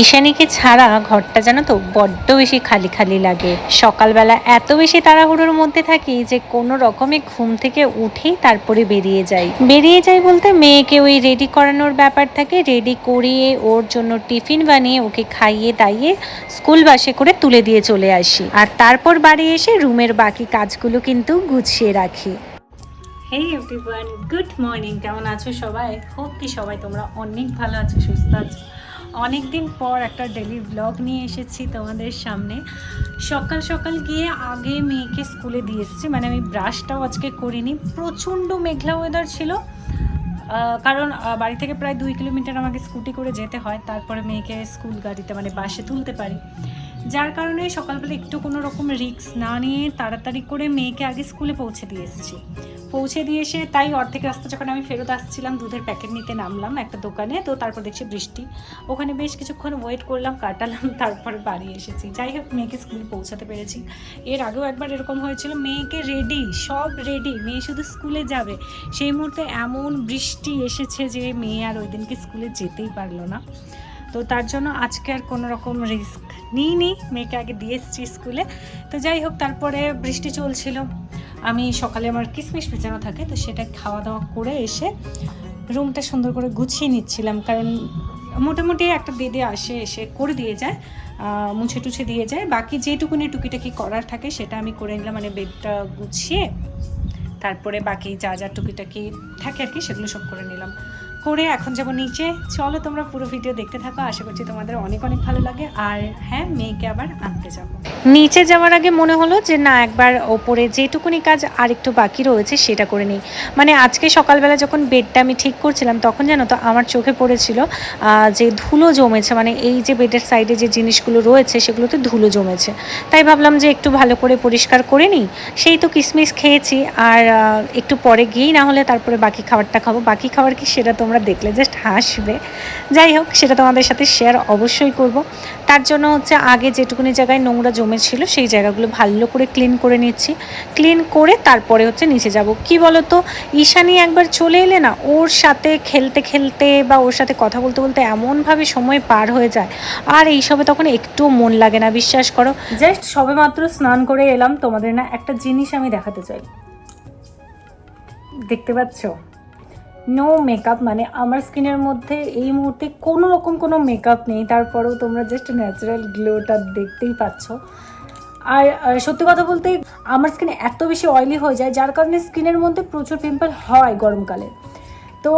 ঈশানীকে ছাড়া ঘরটা জানো তো বড্ড বেশি খালি খালি লাগে। সকালবেলা এত বেশি তাড়াহুড়োর মধ্যে থাকি যে কোনো রকমে ঘুম থেকে উঠেই তারপরে বেরিয়ে যাই বলতে মেয়েকে ওই রেডি করানোর ব্যাপার থাকে। রেডি করিয়ে ওর জন্য টিফিন বানিয়ে ওকে খাইয়ে দাইয়ে স্কুল বাসে করে তুলে দিয়ে চলে আসি, আর তারপর বাড়ি এসে রুমের বাকি কাজগুলো কিন্তু গুছিয়ে রাখি। হেই এভরিওয়ান, গুড মর্নিং। কেমন আছো সবাই? হোপ কি সবাই তোমরা অনেক ভালো আছো, সুস্থ আছো। অনেক দিন পর একটা ডেলি ব্লগ নিয়ে এসেছি তোমাদের সামনে। সকাল সকাল গিয়ে আগে মেয়েকে স্কুলে দিয়ে এসেছি, মানে আমি ব্রাশটাও আজকে করিনি। প্রচণ্ড মেঘলা ওয়েদার ছিল, কারণ বাড়ি থেকে প্রায় 2 কিলোমিটার আমাকে স্কুটি করে যেতে হয়, তারপরে মেয়েকে স্কুল গাড়িতে মানে বাসে তুলতে পারি। যার কারণে সকালবেলা একটু কোনো রকম রিস্ক না নিয়ে তাড়াতাড়ি করে মেয়েকে আগে স্কুলে পৌঁছে দিয়ে এসেছি। পৌঁছে দিয়ে এসে তাই অর্ধেক রাস্তা যখন আমি ফেরত আসছিলাম দুধের প্যাকেট নিতে নামলাম একটা দোকানে, তো তারপর দেখছি বৃষ্টি। ওখানে বেশ কিছুক্ষণ ওয়েট করলাম, কাটালাম, তারপরে বাড়ি এসেছি। যাই হোক, মেয়েকে স্কুলে পৌঁছাতে পেরেছি। এর আগেও একবার এরকম হয়েছিল, মেয়েকে রেডি, সব রেডি, মেয়ে শুধু স্কুলে যাবে, সেই মুহূর্তে এমন বৃষ্টি এসেছে যে মেয়ে আর ওই দিনকে স্কুলে যেতেই পারলো না। তো তার জন্য আজকে আর কোনো রকম রিস্ক নিইনি, মেয়েকে আগে দিয়ে এসেছি স্কুলে। তো যাই হোক, তারপরে বৃষ্টি চলছিল। আমি সকালে আমার কিশমিশ ভেজানো থাকে, তো সেটা খাওয়া দাওয়া করে এসে রুমটা সুন্দর করে গুছিয়ে নিচ্ছিলাম, কারণ মোটামুটি একটা দিদি আসে, এসে করে দিয়ে যায়, মুছে টুছে দিয়ে যায়। বাকি যেটুকুনি টুকিটাকি করার থাকে সেটা আমি করে নিলাম, মানে বেডটা গুছিয়ে তারপরে বাকি যা যা টুকিটাকি থাকে আর কি সেগুলো সব করে নিলাম। করে এখন যাবো নিচে। চলো তোমরা পুরো ভিডিও দেখতে থাকো, আশা করছি তোমাদের অনেক অনেক ভালো লাগে। আর হ্যাঁ, মেয়েকে আবার আনতে যাব। নিচে যাওয়ার আগে মনে হলো যে না, একবার ওপরে যেটুকুনি কাজ আর একটু বাকি রয়েছে সেটা করে নিই। মানে আজকে সকালবেলা যখন বেডটা আমি ঠিক করছিলাম তখন জানো তো আমার চোখে পড়েছিল যে ধুলো জমেছে, মানে এই যে বেডের সাইডে যে জিনিসগুলো রয়েছে সেগুলোতে ধুলো জমেছে। তাই ভাবলাম যে একটু ভালো করে পরিষ্কার করে নিই। সেই তো কিশমিশ খেয়েছি, আর একটু পরে গিয়েই না হলে তারপরে বাকি খাবারটা খাবো। বাকি খাবার কি সেটা তোমরা দেখলে জাস্ট হাসবে। যাই হোক, সেটা তোমাদের সাথে শেয়ার অবশ্যই করব। তার জন্য হচ্ছে আগে যেটুকুনি জায়গায় নোংরা জমেছিল সেই জায়গাগুলো ভালো করে ক্লিন করে নিচ্ছি। ক্লিন করে তারপরে হচ্ছে নিচে যাব। কি বলো তো, ঈশানী একবার চলে এলে না, ওর সাথে খেলতে খেলতে বা ওর সাথে কথা বলতে বলতে এমনভাবে সময় পার হয়ে যায়, আর এইসবে তখন একটুও মন লাগে না, বিশ্বাস করো। জাস্ট সবে মাত্র স্নান করে এলাম, তোমাদের না একটা জিনিস আমি দেখাতে চাই। দেখতে পাচ্ছ, নো মেকআপ, মানে আমার স্কিনের মধ্যে এই মুহূর্তে কোনো রকম কোনো মেকআপ নেই, তারপরেও তোমরা জাস্ট ন্যাচারাল গ্লোটা দেখতেই পাচ্ছ। আর সত্যি কথা বলতে আমার স্কিন এত বেশি অয়েলি হয়ে যায়, যার কারণে স্কিনের মধ্যে প্রচুর পিম্পল হয় গরমকালে। তো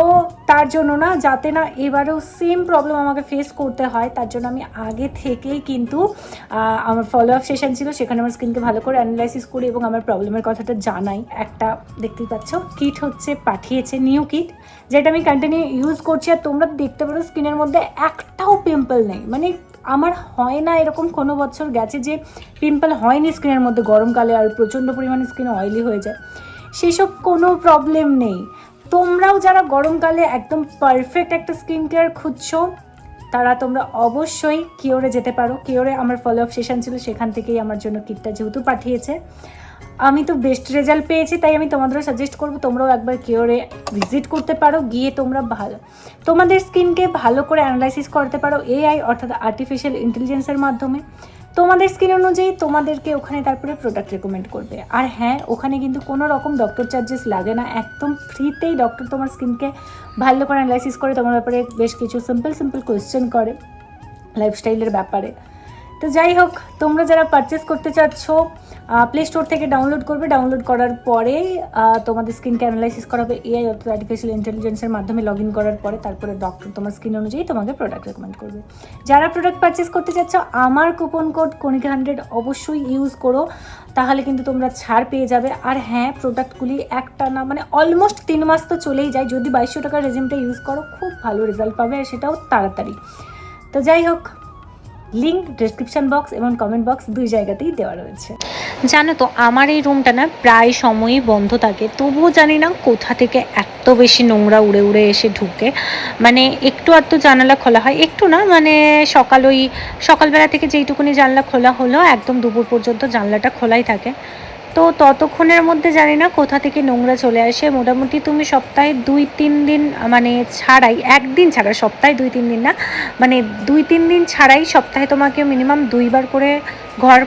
তার জন্য না, যাতে না এবারেও সেম প্রবলেম আমাকে ফেস করতে হয়, তার জন্য আমি আগে থেকেই কিন্তু আমার ফলো আপ সেশন ছিল, সেখানে আমার স্কিনকে ভালো করে অ্যানালাইসিস করি এবং আমার প্রবলেমের কথাটা জানাই। একটা দেখতেই পাচ্ছ কিট হচ্ছে পাঠিয়েছে, নিউ কিট, যেটা আমি কন্টিনিউ ইউজ করছি। আর তোমরা দেখতে পারো স্কিনের মধ্যে একটাও পিম্পল নেই, মানে আমার হয় না এরকম কোনো বছর গেছে যে পিম্পল হয়নি স্কিনের মধ্যে গরমকালে আর প্রচণ্ড পরিমাণে স্কিন অয়েলি হয়ে যায়, সেসব কোনো প্রবলেম নেই। তোমরাও যারা গরমকালে একদম পারফেক্ট একটা স্কিন কেয়ার খুঁজছো, তারা তোমরা অবশ্যই কিওরে যেতে পারো। কিওরে আমার ফলো আপ সেশন ছিল, সেখান থেকেই আমার জন্য কিটটা যেহেতু পাঠিয়েছে, আমি তো বেস্ট রেজাল্ট পেয়েছি, তাই আমি তোমাদেরও সাজেস্ট করবো তোমরাও একবার কিওরে ভিজিট করতে পারো। গিয়ে তোমরা তোমাদের স্কিনকে ভালো করে অ্যানালাইসিস করতে পারো এআই অর্থাৎ আর্টিফিশিয়াল ইন্টেলিজেন্সের মাধ্যমে। তোমাদের স্কিন অনুযায়ী তোমাদেরকে ওখানে তারপরে প্রোডাক্ট রেকমেন্ড করবে। আর হ্যাঁ, ওখানে কিন্তু কোনো রকম ডক্টর চার্জেস লাগে না, একদম ফ্রিতেই ডক্টর তোমার স্কিনকে ভালো করে অ্যানালাইসিস করে তোমার ব্যাপারে বেশ কিছু সিম্পল কোয়েশ্চেন করে লাইফস্টাইলের ব্যাপারে। তো যাই হোক, তোমরা যারা পারচেস করতে চাচ্ছ প্লে স্টোর থেকে ডাউনলোড করবে। ডাউনলোড করার পরে তোমাদের স্কিনকে অ্যানালাইসিস করা হবে এআই অর্থাৎ আর্টিফিশিয়াল ইন্টেলিজেন্সের মাধ্যমে। লগ ইন করার পরে তারপরে ডক্টর তোমার স্কিন অনুযায়ী তোমাকে প্রোডাক্ট রেকমেন্ড করবে। যারা প্রোডাক্ট পারচেস করতে চাচ্ছ, আমার কুপন কোড কণিকা100 অবশ্যই ইউজ করো, তাহলে কিন্তু তোমরা ছাড় পেয়ে যাবে। আর হ্যাঁ, প্রোডাক্টগুলি একটা না মানে অলমোস্ট 3 মাস তো চলেই যায়। যদি 2200 টাকার রেজিমটা ইউজ করো, খুব ভালো রেজাল্ট পাবে, আর সেটাও তাড়াতাড়ি। তো যাই হোক, লিঙ্ক ডেসক্রিপশন বক্স এবং কমেন্ট বক্স দুই জায়গাতেই দেওয়া রয়েছে। জানো তো, আমার এই রুমটা না প্রায় সময়ই বন্ধ থাকে, তবুও জানি না কোথা থেকে এত বেশি নোংরা উড়ে উড়ে এসে ঢুকে। মানে একটু আধটু জানালা খোলা হয়, একটু না, মানে সকালবেলা থেকে যেইটুকুনি জানলা খোলা হলো একদম দুপুর পর্যন্ত জানলাটা খোলাই থাকে। তো তো ততক্ষণের মধ্যে জানি না কোথা থেকে নোংরা চলে আসে। মোটামুটি তুমি সপ্তাহে ২-৩ দিন মানে ছাড়াই, একদিন ছাড়া, সপ্তাহে ২-৩ দিন না, মানে ২-৩ দিন ছাড়াই সপ্তাহে তোমাকে মিনিমাম ২ বার করে ঘর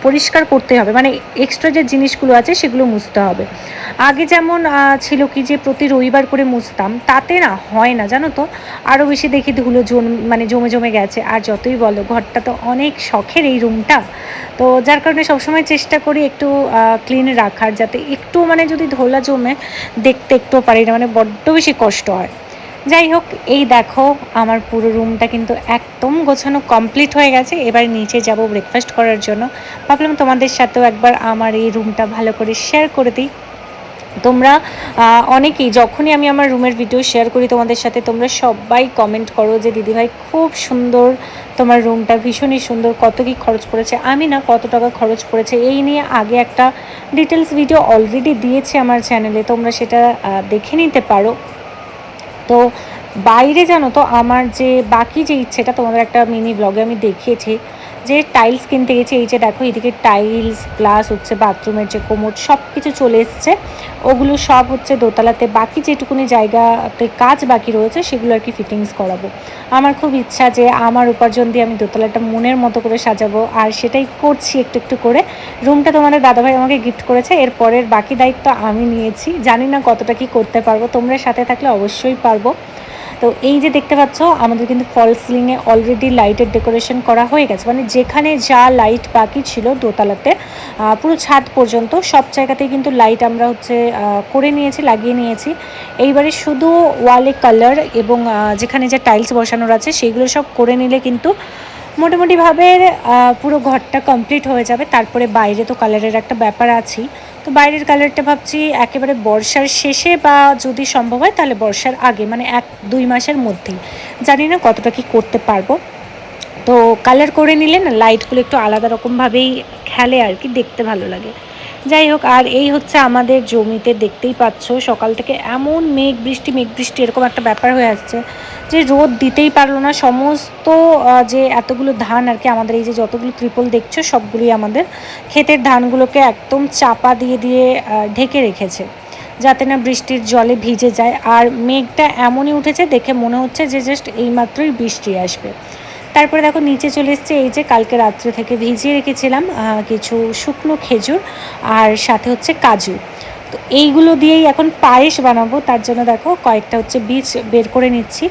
পরিষ্কার করতে হবে, মানে এক্সট্রা যে জিনিসগুলো আছে সেগুলো মুছতে হবে। আগে যেমন ছিল কি যে প্রতি রবিবার করে মুছতাম, তাতে না হয় না জানো তো, আরও বেশি দেখি ধুলো মানে জমে জমে গেছে। আর যতই বলো ঘরটা তো অনেক শখের এই রুমটা, তো যার কারণে সবসময় চেষ্টা করি একটু ক্লিন রাখার, যাতে একটু মানে যদি ধোলা জমে দেখতে একটুও পারি না, মানে বড্ড বেশি কষ্ট হয়। যাই হোক, এই দেখো আমার পুরো রুমটা কিন্তু একদম গোছানো কমপ্লিট হয়ে গেছে। এবার নিচে যাব ব্রেকফাস্ট করার জন্য। ভাবলাম তোমাদের সাথেও একবার আমার এই রুমটা ভালো করে শেয়ার করে দিই। তোমরা অনেকেই যখনই আমি আমার রুমের ভিডিও শেয়ার করি তোমাদের সাথে, তোমরা সবাই কমেন্ট করো যে দিদিভাই খুব সুন্দর, তোমার রুমটা ভীষণই সুন্দর, কত কি খরচ পড়েছে। আমি না কত টাকা খরচ পড়েছে এই নিয়ে আগে একটা ডিটেলস ভিডিও অলরেডি দিয়েছি আমার চ্যানেলে, তোমরা সেটা দেখে নিতে পারো। তো বাইরে জানো তো আমার যে বাকি যে ইচ্ছেটা তোমাদের একটা মিনি ব্লগে আমি দেখিয়েছি, যে টাইলস কিনতে গেছি। এই যে দেখো এদিকে টাইলস প্লাস হচ্ছে বাথরুমের যে কোমোড সব কিছু চলে এসছে, ওগুলো সব হচ্ছে দোতলাতে, বাকি যেটুকুনি জায়গাতে কাজ বাকি রয়েছে সেগুলো আর কি ফিটিংস করাবো। আমার খুব ইচ্ছা যে আমার উপার্জন দিয়ে আমি দোতলাটা মনের মতো করে সাজাবো, আর সেটাই করছি একটু একটু করে। রুমটা তোমাদের দাদাভাই আমাকে গিফট করেছে, এর পরের বাকি দায়িত্ব আমি নিয়েছি। জানি না কতটা কি করতে পারবো, তোমরা সাথে থাকলে অবশ্যই পারবো। তো এই যে দেখতে পাচ্ছ আমাদের কিন্তু ফল সিলিংয়ে অলরেডি লাইটের ডেকোরেশন করা হয়ে গেছে, মানে যেখানে যা লাইট বাকি ছিল দোতলাতে পুরো ছাদ পর্যন্ত সব জায়গাতেই কিন্তু লাইট আমরা হচ্ছে করে নিয়েছি, লাগিয়ে নিয়েছি। এইবারে শুধু ওয়ালে কালার এবং যেখানে যে টাইলস বসানোর আছে সেগুলো সব করে নিলে কিন্তু মোটামুটিভাবে পুরো ঘরটা কমপ্লিট হয়ে যাবে। তারপরে বাইরে তো কালারের একটা ব্যাপার আছেই, তো বাইরের কালারটা ভাবছি একেবারে বর্ষার শেষে বা যদি সম্ভব হয় তাহলে বর্ষার আগে, মানে 1-2 মাসের মধ্যেই। জানি না কতটা কি করতে পারবো। তো কালার করে নিলে না লাইটগুলো একটু আলাদা রকমভাবেই খেলে আর কি, দেখতে ভালো লাগে। যাই হোক, আর এই হচ্ছে আমাদের জমিতে, দেখতেই পাচ্ছ সকাল থেকে এমন মেঘ বৃষ্টি এরকম একটা ব্যাপার হয়ে আসছে যে রোদ দিতেই পারলো না। সমস্ত যে এতগুলো ধান আর কি, আমাদের এই যে যতগুলো ত্রিপল দেখছো সবগুলোই আমাদের ক্ষেতের ধানগুলোকে একদম চাপা দিয়ে দিয়ে ঢেকে রেখেছে, যাতে না বৃষ্টির জলে ভিজে যায়। আর মেঘটা এমনই উঠেছে দেখে মনে হচ্ছে যে জাস্ট এইমাত্রই বৃষ্টি আসবে। তারপরে দেখো নিচে চলে এসছে, এই যে কালকে রাত্রে থেকে ভিজিয়ে রেখেছিলাম কিছু শুকনো খেজুর আর সাথে হচ্ছে কাজু। তো এইগুলো দিয়েই এখন পায়েস বানাবো, তার জন্য দেখো কয়েকটা হচ্ছে বীজ বের করে নিচ্ছি।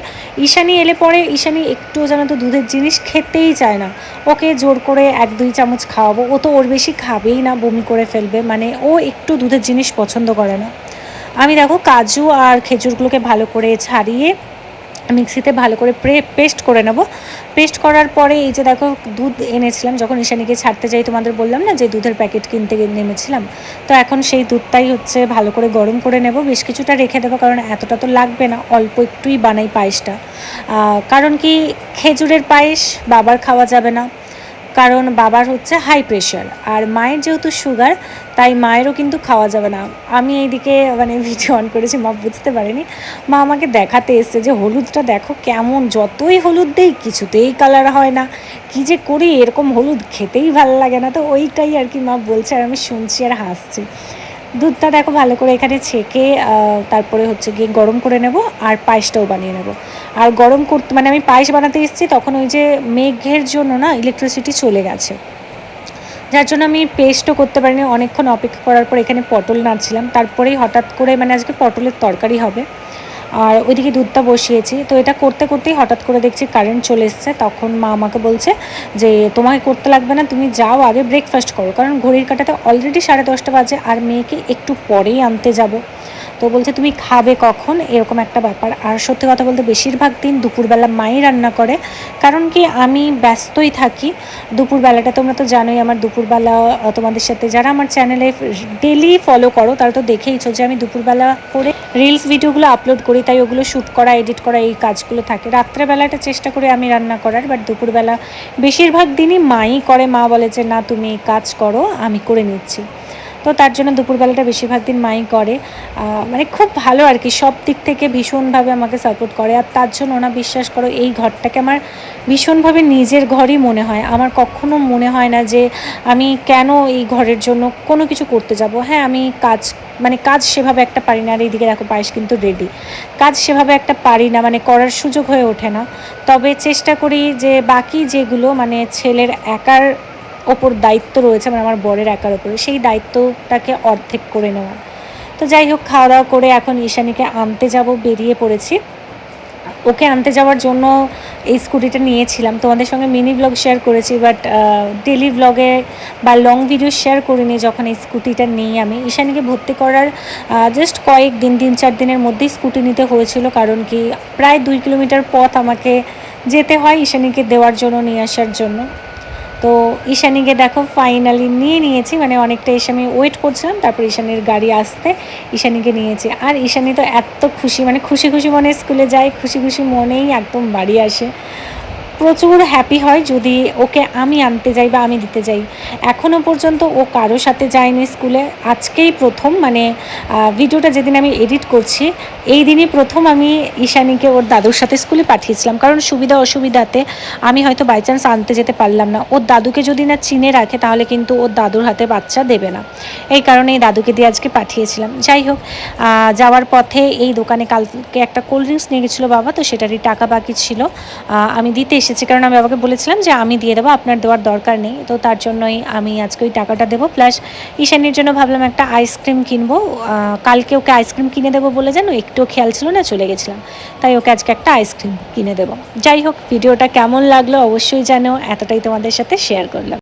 ঈশানী এলে পরে ঈশানী একটুও যেন তো দুধের জিনিস খেতেই চায় না, ওকে জোর করে 1-2 চামচ খাওয়াবো, ও তো ওর বেশি খাবেই না, বমি করে ফেলবে, মানে ও একটু দুধের জিনিস পছন্দ করে না। আমি দেখো কাজু আর খেজুরগুলোকে ভালো করে ছাড়িয়ে মিক্সিতে ভালো করে পেস্ট করে নেব। পেস্ট করার পরে এই যে দেখো দুধ এনেছিলাম, যখন ঈশানীকে ছাড়তে যাই তোমাদের বললাম না যে দুধের প্যাকেট কিনতে নেমেছিলাম, তো এখন সেই দুধটাই হচ্ছে ভালো করে গরম করে নেব। বেশ কিছুটা রেখে দেবো, কারণ এতটা তো লাগবে না, অল্প একটুই বানাই পায়েসটা। কারণ কি খেজুরের পায়েস বাবার খাওয়া যাবে না, কারণ বাবার হচ্ছে হাই প্রেশার, আর মায়ের যেহেতু সুগার, তাই মায়েরও কিন্তু খাওয়া যাবে না। আমি এইদিকে মানে ভিডিও অন করেছি, মা বুঝতে পারেনি, মা আমাকে দেখাতে এসছে যে হলুদটা দেখো কেমন, যতই হলুদ দেই কিছুতেই কালার হয় না, কী যে করি, এরকম হলুদ খেতেই ভালো লাগে না। তো ওইটাই আর কি মা বলছে, আর আমি শুনছি আর হাসছি। দুধটা দেখো ভালো করে এখানে ছেঁকে তারপরে হচ্ছে গিয়ে গরম করে নেব, আর পায়েসটাও বানিয়ে নেব। আর গরম করতে মানে আমি পায়েস বানাতে এসেছি তখন ওই যে মেঘের জন্য না ইলেকট্রিসিটি চলে গেছে, যার জন্য আমি পেস্টও করতে পারিনি। অনেকক্ষণ অপেক্ষা করার পর এখানে পটল নাড়ছিলাম, তারপরেই হঠাৎ করে মানে আজকে পটলের তরকারি হবে, আর ওইদিকে দুধটা বসিয়েছি। তো এটা করতে করতেই হঠাৎ করে দেখছি কারেন্ট চলে এসছে। তখন মা আমাকে বলছে যে তোমাকে করতে লাগবে না, তুমি যাও আগে ব্রেকফাস্ট করো, কারণ ঘড়ির কাঁটাতে অলরেডি 10:30 বাজে আর মেয়েকে একটু পরেই আনতে যাব। তো বলছে তুমি খাবে কখন, এরকম একটা ব্যাপার। আর সত্যি কথা বলতে বেশিরভাগ দিন দুপুরবেলা মাই রান্না করে, কারণ কি আমি ব্যস্তই থাকি দুপুরবেলাটা। তোমরা তো জানোই আমার দুপুরবেলা, তোমাদের সাথে যারা আমার চ্যানেলে ডেলি ফলো করো তারা তো দেখেইছো যে আমি দুপুরবেলা করে রিলস ভিডিওগুলো আপলোড করি, তাই ওগুলো শ্যুট করা এডিট করা এই কাজগুলো থাকে। রাত্রেবেলাটা চেষ্টা করি আমি রান্না করার, বাট দুপুরবেলা বেশিরভাগ দিনই মাই করে। মা বলে যে না তুমি কাজ করো, আমি করে নিচ্ছি। তো তার জন্য দুপুরবেলাটা বেশিরভাগ দিন মাই করে। মানে খুব ভালো আর কি, সব দিক থেকে ভীষণভাবে আমাকে সাপোর্ট করে। আর তার জন্য ওনা বিশ্বাস করো এই ঘরটাকে আমার ভীষণভাবে নিজের ঘরই মনে হয়। আমার কখনো মনে হয় না যে আমি কেন এই ঘরের জন্য কোনো কিছু করতে যাব। হ্যাঁ, আমি কাজ সেভাবে একটা পারি না। আর এইদিকে দেখো পায়েস কিন্তু রেডি। কাজ সেভাবে একটা পারি না, মানে করার সুযোগ হয়ে ওঠে না। তবে চেষ্টা করি যে বাকি যেগুলো মানে ছেলের একার ওপর দায়িত্ব রয়েছে, মানে আমার বরের একার ওপরে, সেই দায়িত্বটাকে অর্ধেক করে নেওয়া। তো যাই হোক, খাওয়া দাওয়া করে এখন ঈশানীকে আনতে যাব, বেরিয়ে পড়েছি। ওকে আনতে যাওয়ার জন্য এই স্কুটিটা নিয়েছিলাম, তোমাদের সঙ্গে মিনি ব্লগ শেয়ার করেছি, বাট ডেলি ব্লগে বা লং ভিডিও শেয়ার করিনি। যখন এই স্কুটিটা নিই আমি ঈশানীকে ভর্তি করার জাস্ট কয়েকদিন 3-4 দিনের মধ্যেই স্কুটি নিতে হয়েছিল, কারণ কি প্রায় 2 কিলোমিটার পথ আমাকে যেতে হয় ঈশানীকে দেওয়ার জন্য, নিয়ে আসার জন্য। তো ঈশানীকে দেখো ফাইনালি নিয়ে নিয়েছি, মানে অনেকটা এসে আমি ওয়েট করছিলাম, তারপর ঈশানীর গাড়ি আসতে ঈশানীকে নিয়েছি। আর ঈশানী তো এত খুশি, মানে খুশি খুশি মনে স্কুলে যায়, খুশি খুশি মনেই একদম বাড়ি আসে। প্রচুর হ্যাপি হয় যদি ওকে আমি আনতে যাই বা আমি দিতে যাই। এখনও পর্যন্ত ও কারো সাথে যায়নি স্কুলে, আজকেই প্রথম। মানে ভিডিওটা যেদিন আমি এডিট করছি এই দিনই প্রথম আমি ঈশানীকে ওর দাদুর সাথে স্কুলে পাঠিয়েছিলাম, কারণ সুবিধা অসুবিধাতে আমি হয়তো বাই চান্স আনতে যেতে পারলাম না। ওর দাদুকে যদি না চিনে রাখে তাহলে কিন্তু ওর দাদুর হাতে বাচ্চা দেবে না, এই কারণে এই দাদুকে দিয়ে আজকে পাঠিয়েছিলাম। যাই হোক, যাওয়ার পথে এই দোকানে কালকে একটা কোল্ড ড্রিঙ্কস নিয়ে গেছিলো বাবা, তো সেটারই টাকা বাকি ছিল, আমি দিতে এসেছি, কারণ আমি বাবাকে বলেছিলাম যে আমি দিয়ে দেবো, আপনার দেওয়ার দরকার নেই। তো তার জন্যই আমি আজকে ওই টাকাটা দেবো। প্লাস ঈশানীর জন্য ভাবলাম একটা আইসক্রিম কিনবো। কালকে ওকে আইসক্রিম কিনে দেবো বলে জানো একটু খেয়াল ছিল না, চলে গেছিলাম, তাই ওকে আজকে একটা আইসক্রিম কিনে দেবো। যাই হোক, ভিডিওটা কেমন লাগলো অবশ্যই জানো, এতটাই তোমাদের সাথে শেয়ার করলাম।